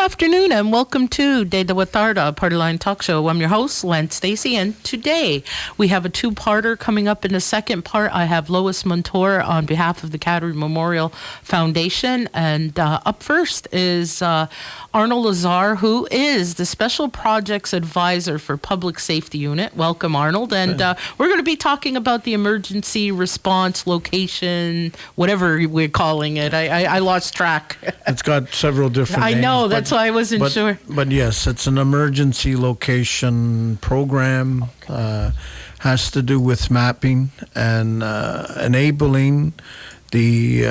afternoon and welcome to Tetewathá, Partyline Talkshow. I'm your host, Lou Ann Stacey, and today we have a two-parter coming up. In the second part, I have Lois Montour on behalf of the Cattery Memorial Foundation, and up first is Arnold Lazare, who is the Special Projects Advisor for Public Safety Unit. Welcome, Arnold, and we're going to be talking about the emergency response location, whatever we're calling it. I lost track. It's got several different names. I know, that's why I wasn't sure. But yes, it's an emergency location program. Has to do with mapping and enabling the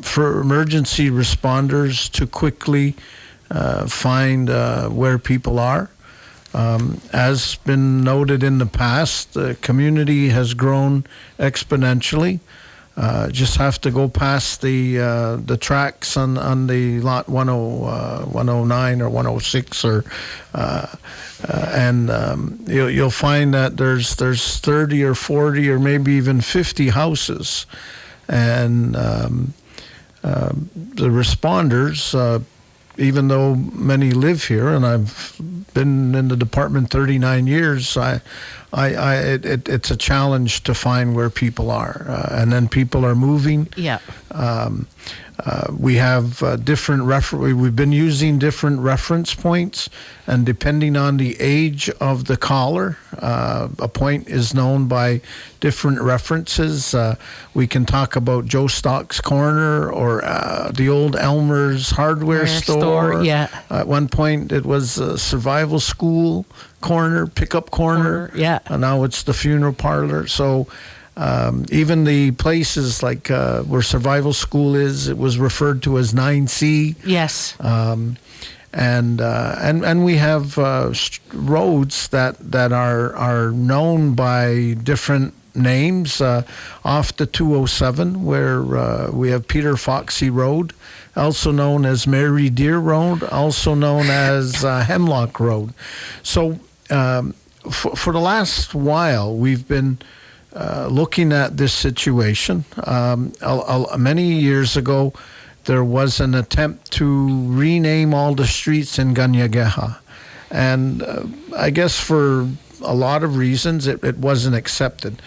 for emergency responders to quickly find where people are. As been noted in the past, the community has grown exponentially. Just have to go past the tracks on the lot 109 or 106, and you'll find that there's 30 or 40 or maybe even 50 houses, and the responders, even though many live here, and I've been in the department 39 years, it's a challenge to find where people are, and then people are moving. Yeah. We have we've been using different reference points, and depending on the age of the caller, a point is known by different references. We can talk about Joe Stock's Corner or the old Elmer's Hardware store. Yeah. At one point, it was a survival school corner, pickup corner. Yeah. And now it's the funeral parlor. So even the places like where survival school is, it was referred to as 9C. Yes. And we have roads that are known by different names. Off the 207, where we have Peter Foxy Road, also known as Mary Deer Road, also known as Hemlock Road. So for the last while, we've been looking at this situation. Many years ago, there was an attempt to rename all the streets in Ganyageha. And I guess for a lot of reasons, it wasn't accepted.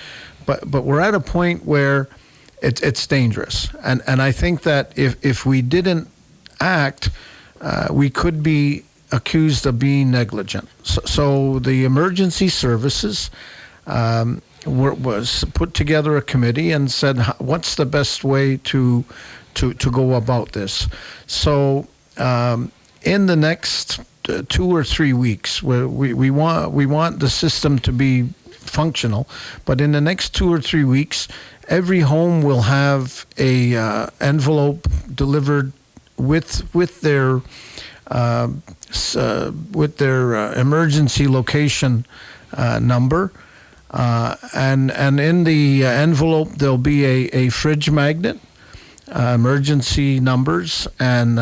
But we're at a point where it's dangerous. And I think that if we didn't act, we could be accused of being negligent. So the emergency services was put together a committee and said, what's the best way to go about this? So in the next 2 or 3 weeks, we want the system to be functional, but in the next 2 or 3 weeks, every home will have a envelope delivered with their emergency location number. And in the envelope there'll be a fridge magnet, emergency numbers, and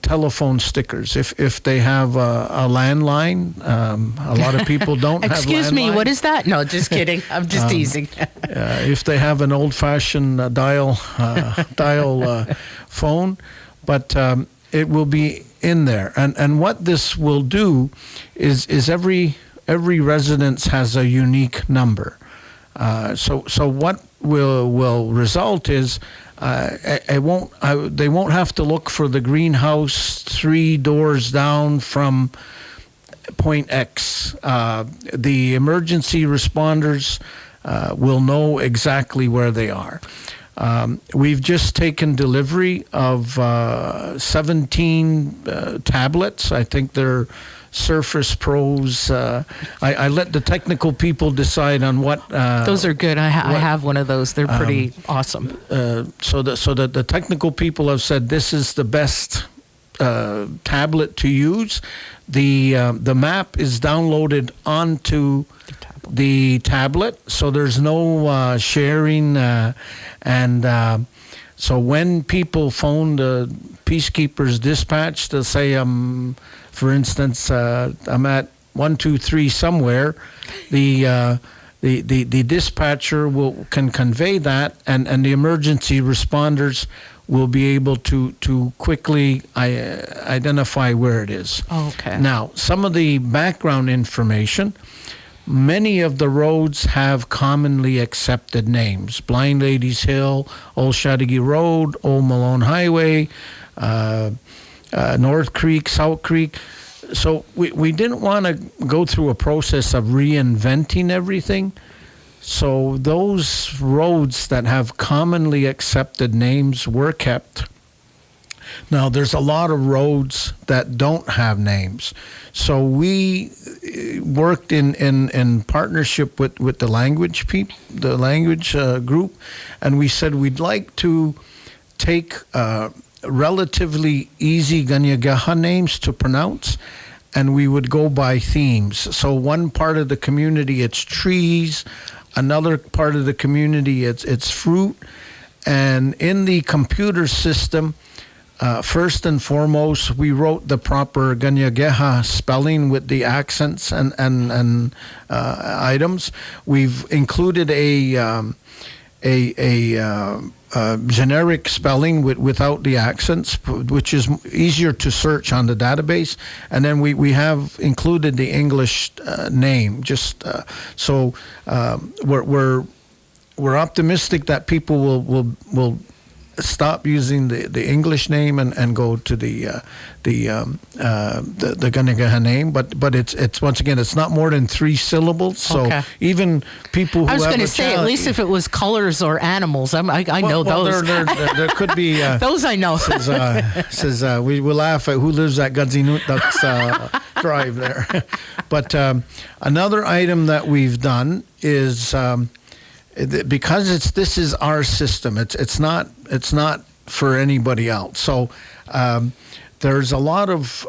telephone stickers. If they have a landline, a lot of people don't have landline. Excuse me, what is that? No, just kidding. I'm just teasing. If they have an old-fashioned dial phone, but it will be in there. And what this will do is every residence has a unique number. So what will result is they won't have to look for the greenhouse 3 doors down from point X. The emergency responders will know exactly where they are. We've just taken delivery of 17 tablets. I think they're Surface Pros. I let the technical people decide on what. Those are good. I have one of those. They're pretty awesome. So the technical people have said this is the best tablet to use. The map is downloaded onto the tablet, so there's no sharing, and so when people phone the Peacekeepers dispatch to say, for instance, I'm at 123 somewhere, the the dispatcher can convey that, and the emergency responders will be able to quickly identify where it is. Okay. Now, some of the background information. Many of the roads have commonly accepted names: Blind Ladies Hill, Old Chattagee Road, Old Malone Highway, North Creek, South Creek. So we didn't want to go through a process of reinventing everything. So those roads that have commonly accepted names were kept. Now, there's a lot of roads that don't have names. So we worked in partnership with the language group, and we said we'd like to take relatively easy Ganyageha names to pronounce, and we would go by themes. So one part of the community, it's trees. Another part of the community, it's fruit. And in the computer system, first and foremost, we wrote the proper Ganyageha spelling with the accents and items. We've included a generic spelling without the accents, which is easier to search on the database. And then we have included the English name. So we're optimistic that people will stop using the English name and go to the Ganyageha name, but it's once again, it's not more than 3 syllables. So Okay. even people who I was have going a to say, at challenge- least if it was colors or animals, I know well, those. there could be Those I know. says we laugh at who lives at Gadzinutaks Drive there. But another item that we've done is because this is our system. It's not for anybody else. So there's a lot of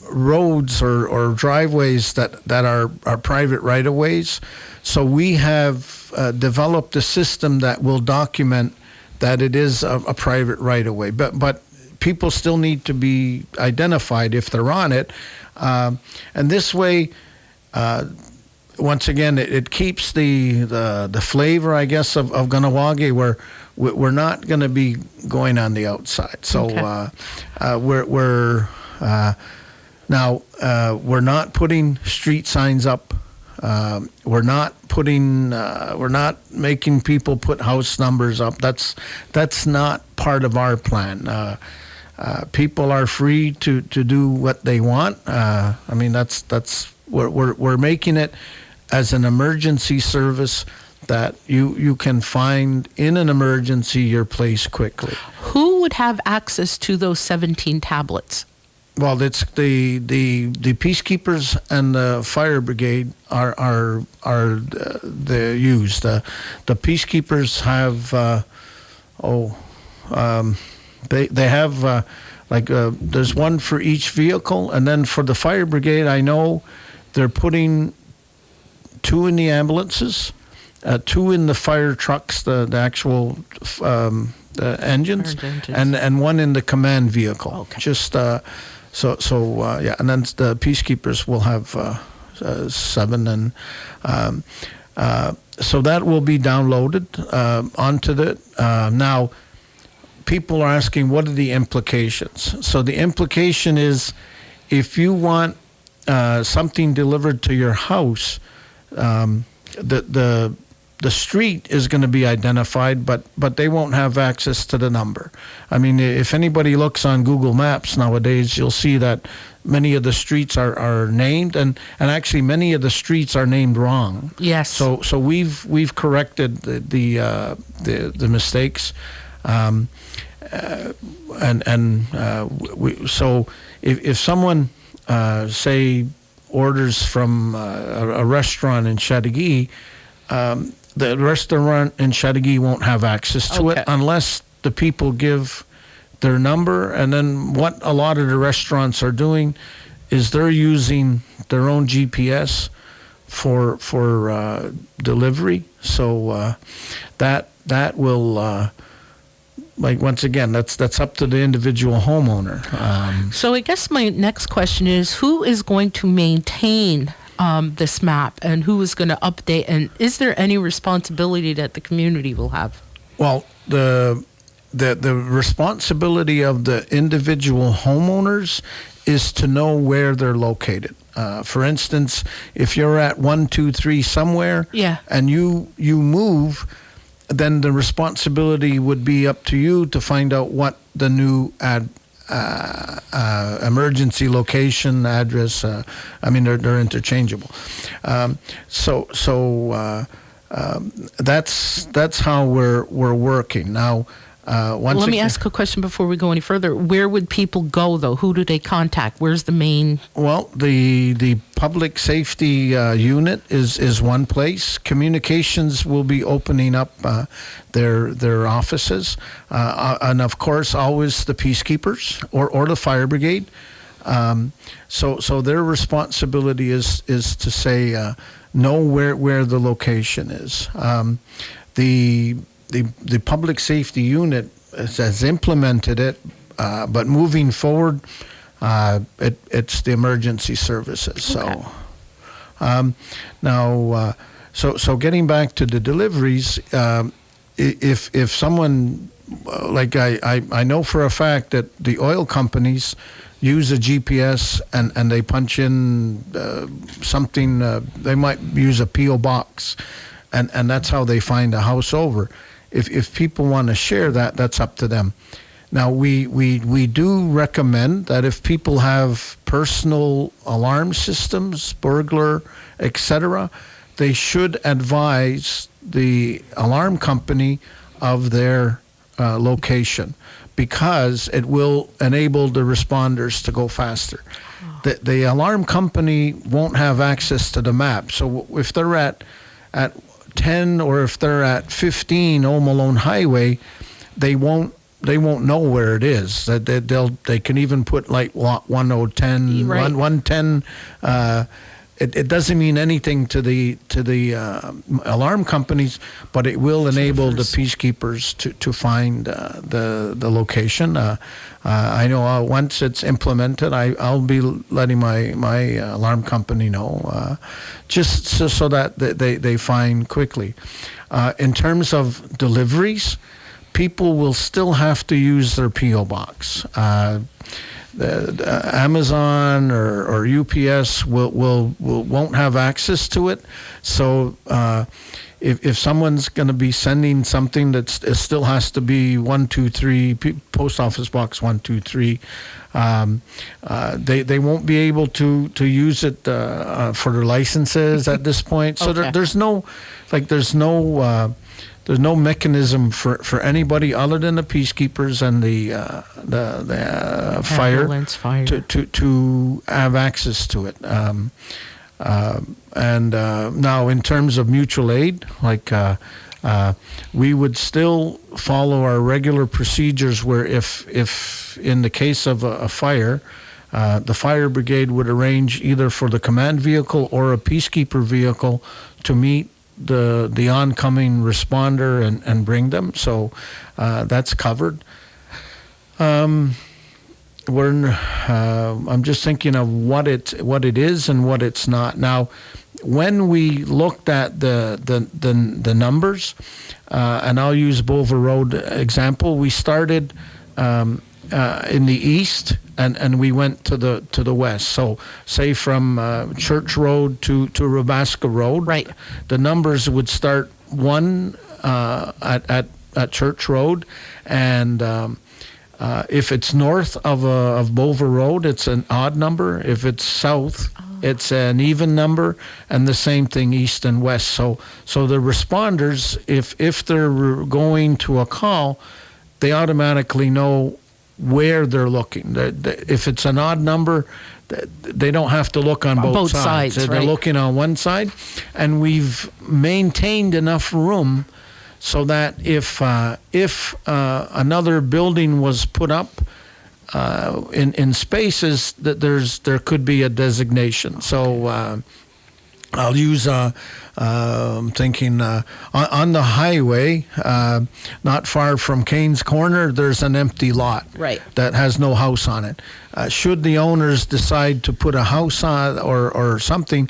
roads or driveways that are private right of ways. So we have developed a system that will document that it is a private right of way. But people still need to be identified if they're on it, and this way. Once again, it keeps the flavor, I guess, of Kahnawake, where we're not going to be going on the outside. So Okay. we're not putting street signs up. We're not making people put house numbers up. That's not part of our plan. People are free to do what they want. I mean, we're making it as an emergency service that you can find in an emergency your place quickly. Who would have access to those 17 tablets? Well, it's the peacekeepers and the fire brigade are the used. The peacekeepers have they have there's one for each vehicle, and then for the fire brigade, I know they're putting 2 in the ambulances, 2 in the fire trucks, the actual engines, and 1 in the command vehicle. Okay. Just yeah, and then the peacekeepers will have 7, and so that will be downloaded onto the now. People are asking, what are the implications? So the implication is, if you want something delivered to your house, the street is going to be identified, but they won't have access to the number. I mean, if anybody looks on Google Maps nowadays, you'll see that many of the streets are named, and actually many of the streets are named wrong. Yes. So we've corrected the mistakes. So if someone say orders from a restaurant in Chattagee, the restaurant in Chattagee won't have access to it unless the people give their number. And then what a lot of the restaurants are doing is they're using their own GPS for delivery. So that will. Once again, that's up to the individual homeowner. So I guess my next question is, who is going to maintain this map, and who is going to update? And is there any responsibility that the community will have? Well, the responsibility of the individual homeowners is to know where they're located. For instance, if you're at 123 somewhere, and you move, then the responsibility would be up to you to find out what the new emergency location address. They're interchangeable. That's how we're working now. Let me ask a question before we go any further. Where would people go, though? Who do they contact? Where's the main? Well, the Public Safety Unit is one place. Communications will be opening up their offices, and of course, always the peacekeepers or the fire brigade. So their responsibility is to say know where the location is. The Public Safety Unit has implemented it, but moving forward, it's the emergency services. Okay. So getting back to the deliveries, if someone, like I know for a fact that the oil companies use a GPS and they punch in something, they might use a P.O. box, and that's how they find a house over. If people want to share that, that's up to them. Now, we do recommend that if people have personal alarm systems, burglar, etc., they should advise the alarm company of their location, because it will enable the responders to go faster. The alarm company won't have access to the map. So if they're at 10 or if they're at 15 Old Malone Highway, they won't know where it is. They can even put like 1010, right. 110. It doesn't mean anything to the alarm companies, but it will enable the peacekeepers to find the location. I know once it's implemented, I'll be letting my alarm company know, just so that they find quickly. In terms of deliveries, people will still have to use their P.O. box. Amazon or UPS won't have access to it. So if someone's going to be sending something it still has to be 123 Post Office Box 123, they won't be able to use it for their licenses at this point. So Okay. there's no mechanism for anybody other than the peacekeepers and the fire to have access to it. Now, in terms of mutual aid, we would still follow our regular procedures where if in the case of a fire, the fire brigade would arrange either for the command vehicle or a peacekeeper vehicle to meet the oncoming responder and bring them. So that's covered. I'm just thinking of what it is and what it's not. Now, when we looked at the numbers, and I'll use Boulevard Road example, we started in the east and we went to the west. So say from Church Road to Rabaska Road, right. The numbers would start one at Church Road, and if it's north of Boulevard Road, it's an odd number. If it's south, it's an even number, and the same thing east and west. So the responders, if they're going to a call, they automatically know where they're looking. If it's an odd number, they don't have to look on both sides. They're right. looking on one side, and we've maintained enough room so that if another building was put up in spaces, that there could be a designation. So I'll use thinking on the highway, not far from Kane's Corner, there's an empty lot right. that has no house on it. Should the owners decide to put a house on or something,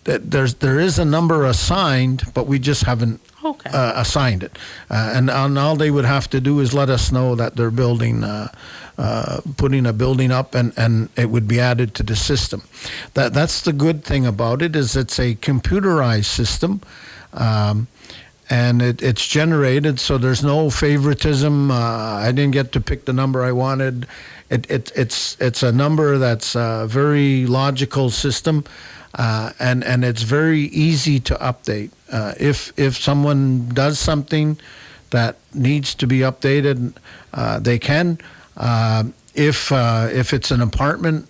there is a number assigned, but we just haven't Okay. assigned it. And all they would have to do is let us know that they're building, putting a building up, and it would be added to the system. That's the good thing about it, is it's a computerized system. And it's generated, so there's no favoritism. I didn't get to pick the number I wanted. It's a number that's a very logical system, and it's very easy to update. If someone does something that needs to be updated, they can. If it's an apartment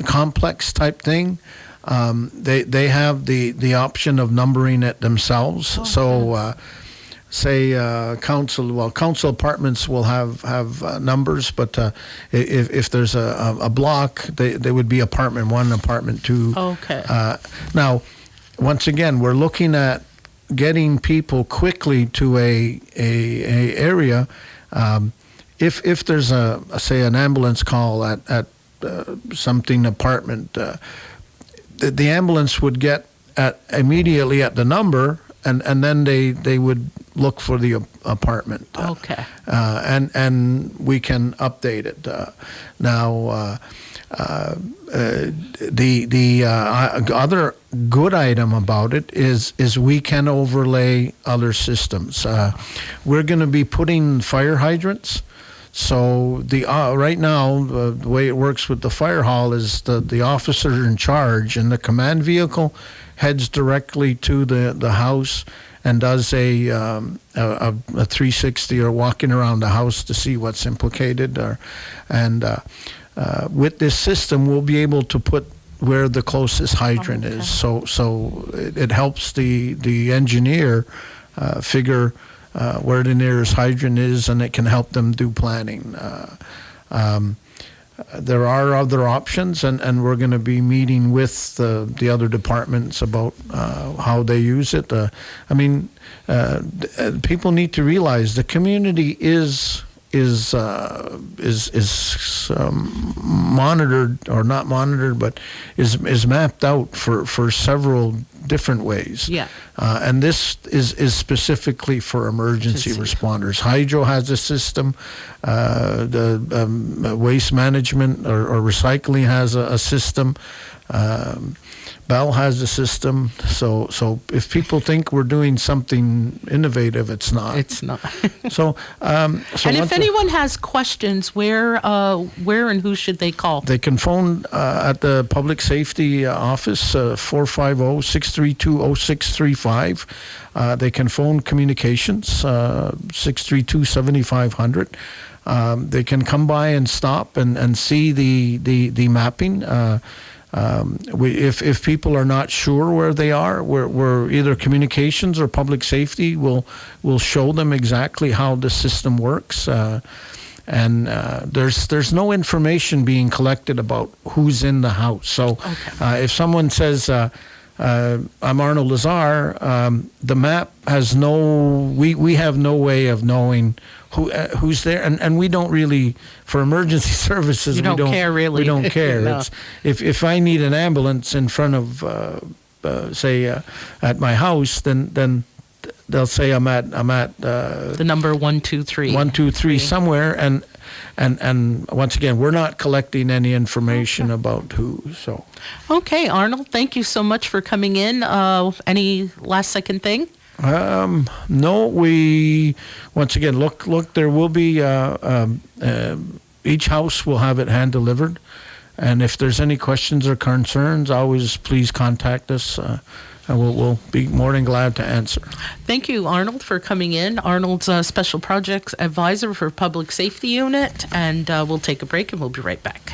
complex type thing, they have the option of numbering it themselves. Okay. So say council apartments will have numbers, but if there's a block, they would be apartment 1, apartment 2. Okay. Now, once again, we're looking at getting people quickly to a area. If there's say an ambulance call at something apartment, the ambulance would get immediately at the number, and then they would look for the apartment. Okay. And we can update it. Now, the other good item about it is we can overlay other systems. We're going to be putting fire hydrants. So right now, the way it works with the fire hall is the officer in charge, and the command vehicle heads directly to the house and does a 360, or walking around the house to see what's implicated. With this system, we'll be able to put where the closest hydrant is. So it helps the engineer figure where the nearest hydrant is, and it can help them do planning. There are other options, and we're going to be meeting with the other departments about how they use it. People need to realize the community is monitored, or not monitored, but is mapped out for several different ways. Yeah. And this is specifically for emergency responders. Hydro has a system. The waste management or recycling has a system. Bell has a system. So if people think we're doing something innovative, it's not. It's not. So and if anyone has questions, where and who should they call? They can phone at the Public Safety Office, 450-632-0635. They can phone Communications, 632-7500. They can come by and stop and see the mapping. If people are not sure where they are, we're either Communications or Public Safety will show them exactly how the system works. And there's no information being collected about who's in the house. So if someone says, I'm Arnold Lazare, the map has we have no way of knowing who's there, and we don't really, for emergency services, we don't care really. We don't care. No. It's if I need an ambulance in front of say at my house, then they'll say I'm at the number 123. 123 somewhere, and once again, we're not collecting any information about who. So okay, Arnold, thank you so much for coming in. Any last second thing? No, we once again look. There will be each house will have it hand delivered, and if there's any questions or concerns, always please contact us. And we'll be more than glad to answer. Thank you, Arnold, for coming in. Arnold's Special Projects Advisor for Public Safety Unit, and we'll take a break and we'll be right back.